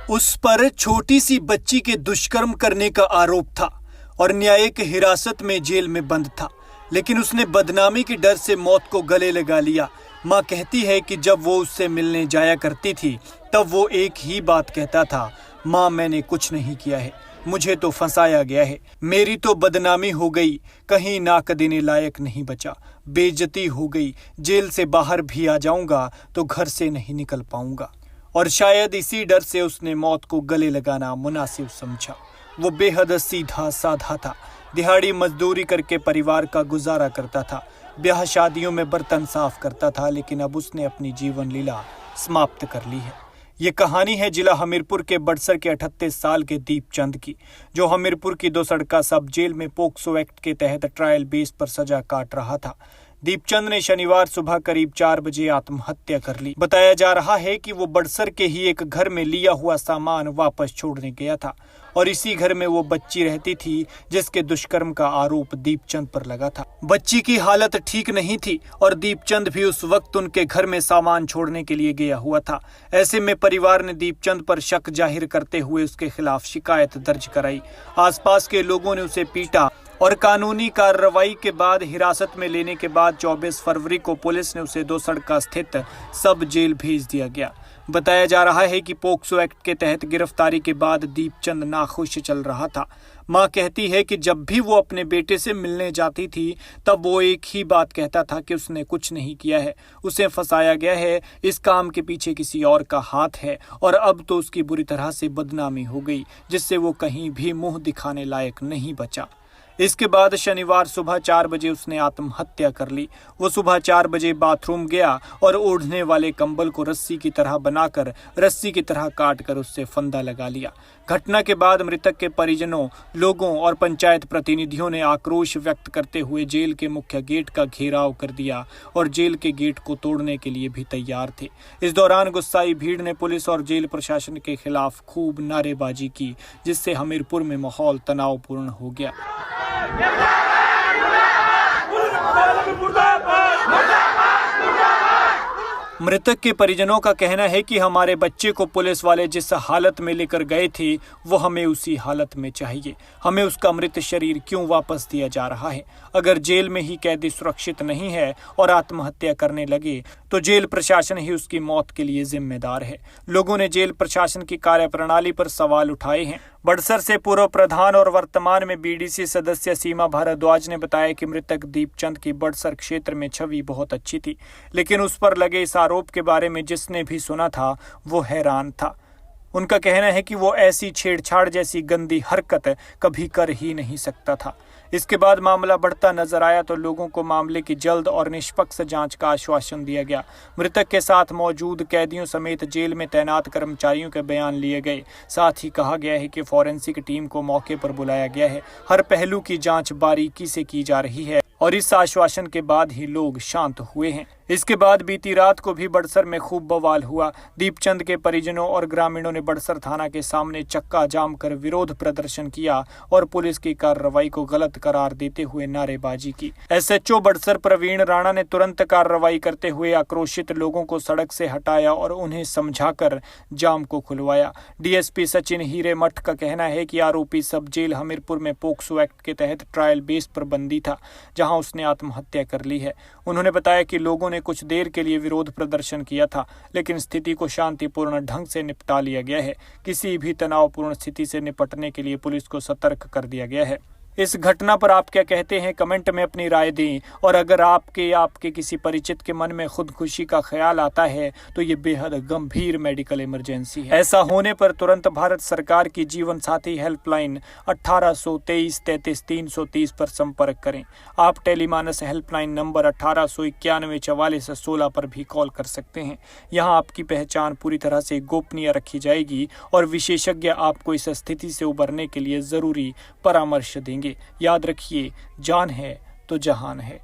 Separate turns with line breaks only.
उस पर छोटी सी बच्ची के दुष्कर्म करने का आरोप था और न्यायिक हिरासत में जेल में बंद था, लेकिन उसने बदनामी के डर से मौत को गले लगा लिया। माँ कहती है कि जब वो उससे मिलने जाया करती थी तब वो एक ही बात कहता था, माँ मैंने कुछ नहीं किया है, मुझे तो फंसाया गया है, मेरी तो बदनामी हो गई, कहीं नाक देने लायक नहीं बचा, बेइज्जती हो गई, जेल से बाहर भी आ जाऊंगा तो घर से नहीं निकल पाऊंगा। और शायद इसी डर से उसने मौत को गले लगाना मुनासिब समझा। वो बेहद सीधा साधा था, दिहाड़ी मजदूरी करके परिवार का गुजारा करता था, ब्याह शादियों में बर्तन साफ करता था, लेकिन अब उसने अपनी जीवन लीला समाप्त कर ली है। ये कहानी है जिला हमीरपुर के बड़सर के 38 साल के दीपचंद की, जो हमीरपुर की दोसड़का सब जेल में पोक्सो एक्ट के तहत ट्रायल बेस पर सजा काट रहा था। दीपचंद ने शनिवार सुबह करीब 4 बजे आत्महत्या कर ली। बताया जा रहा है कि वो बड़सर के ही एक घर में लिया हुआ सामान वापस छोड़ने गया था और इसी घर में वो बच्ची रहती थी जिसके दुष्कर्म का आरोप दीपचंद पर लगा था। बच्ची की हालत ठीक नहीं थी और दीपचंद भी उस वक्त उनके घर में सामान छोड़ने के लिए गया हुआ था। ऐसे में परिवार ने दीपचंद पर शक जाहिर करते हुए उसके खिलाफ शिकायत दर्ज कराई। आसपास के लोगों ने उसे पीटा और कानूनी कार्रवाई के बाद हिरासत में लेने के बाद 24 फरवरी को पुलिस ने उसे दोसड़का स्थित सब जेल भेज दिया गया। बताया जा रहा है कि पोक्सो एक्ट के तहत गिरफ्तारी के बाद दीपचंद नाखुश चल रहा था। मां कहती है कि जब भी वो अपने बेटे से मिलने जाती थी तब वो एक ही बात कहता था कि उसने कुछ नहीं किया है, उसे फंसाया गया है, इस काम के पीछे किसी और का हाथ है और अब तो उसकी बुरी तरह से बदनामी हो गई जिससे वो कहीं भी मुंह दिखाने लायक नहीं बचा। इसके बाद शनिवार सुबह 4 बजे उसने आत्महत्या कर ली। वो सुबह 4 बजे बाथरूम गया और ओढ़ने वाले कंबल को रस्सी की तरह बनाकर रस्सी की तरह काट कर उससे फंदा लगा लिया। घटना के बाद मृतक के परिजनों, लोगों और पंचायत प्रतिनिधियों ने आक्रोश व्यक्त करते हुए जेल के मुख्य गेट का घेराव कर दिया और जेल के गेट को तोड़ने के लिए भी तैयार थे। इस दौरान गुस्साई भीड़ ने पुलिस और जेल प्रशासन के खिलाफ खूब नारेबाजी की, जिससे हमीरपुर में माहौल तनावपूर्ण हो गया। मृतक के परिजनों का कहना है कि हमारे बच्चे को पुलिस वाले जिस हालत में लेकर गए थे वो हमें उसी हालत में चाहिए। हमें उसका मृत शरीर क्यों वापस दिया जा रहा है? अगर जेल में ही कैदी सुरक्षित नहीं है और आत्महत्या करने लगे तो जेल प्रशासन ही उसकी मौत के लिए जिम्मेदार है। लोगों ने जेल प्रशासन की कार्यप्रणाली पर सवाल उठाए हैं। बड़सर से पूर्व प्रधान और वर्तमान में बीडीसी सदस्य सीमा भारद्वाज ने बताया कि मृतक दीपचंद की बड़सर क्षेत्र में छवि बहुत अच्छी थी, लेकिन उस पर लगे इस आरोप के बारे में जिसने भी सुना था वो हैरान था। उनका कहना है कि वो ऐसी छेड़छाड़ जैसी गंदी हरकत कभी कर ही नहीं सकता था। इसके बाद मामला बढ़ता नजर आया तो लोगों को मामले की जल्द और निष्पक्ष जांच का आश्वासन दिया गया। मृतक के साथ मौजूद कैदियों समेत जेल में तैनात कर्मचारियों के बयान लिए गए। साथ ही कहा गया है कि फॉरेंसिक टीम को मौके पर बुलाया गया है। हर पहलू की जांच बारीकी से की जा रही है और इस आश्वासन के बाद ही लोग शांत हुए हैं। इसके बाद बीती रात को भी बड़सर में खूब बवाल हुआ। दीपचंद के परिजनों और ग्रामीणों ने बड़सर थाना के सामने चक्का जाम कर विरोध प्रदर्शन किया और पुलिस की कार्रवाई को गलत करार देते हुए नारेबाजी की। एसएचओ बड़सर प्रवीण राणा ने तुरंत कार्रवाई करते हुए आक्रोशित लोगों को सड़क से हटाया और उन्हें समझाकर जाम को खुलवाया। डीएसपी सचिन हीरेमठ का कहना है कि आरोपी सब जेल हमीरपुर में पोक्सो एक्ट के तहत ट्रायल बेस पर बंदी था, जहां उसने आत्महत्या कर ली है। उन्होंने बताया कि लोगों ने कुछ देर के लिए विरोध प्रदर्शन किया था, लेकिन स्थिति को शांतिपूर्ण ढंग से निपटा लिया गया है। किसी भी तनावपूर्ण स्थिति से निपटने के लिए पुलिस को सतर्क कर दिया गया है। इस घटना पर आप क्या कहते हैं? कमेंट में अपनी राय दें। और अगर आपके किसी परिचित के मन में खुदकुशी का ख्याल आता है तो ये बेहद गंभीर मेडिकल इमरजेंसी है। ऐसा होने पर तुरंत भारत सरकार की जीवन साथी हेल्पलाइन 1823 33 330 पर संपर्क करें। आप टेलीमानस हेल्पलाइन नंबर 1891 44 16 पर भी कॉल कर सकते हैं। यहाँ आपकी पहचान पूरी तरह से गोपनीय रखी जाएगी और विशेषज्ञ आपको इस स्थिति से उबरने के लिए जरूरी परामर्श देंगे। याद रखिए, जान है तो जहान है।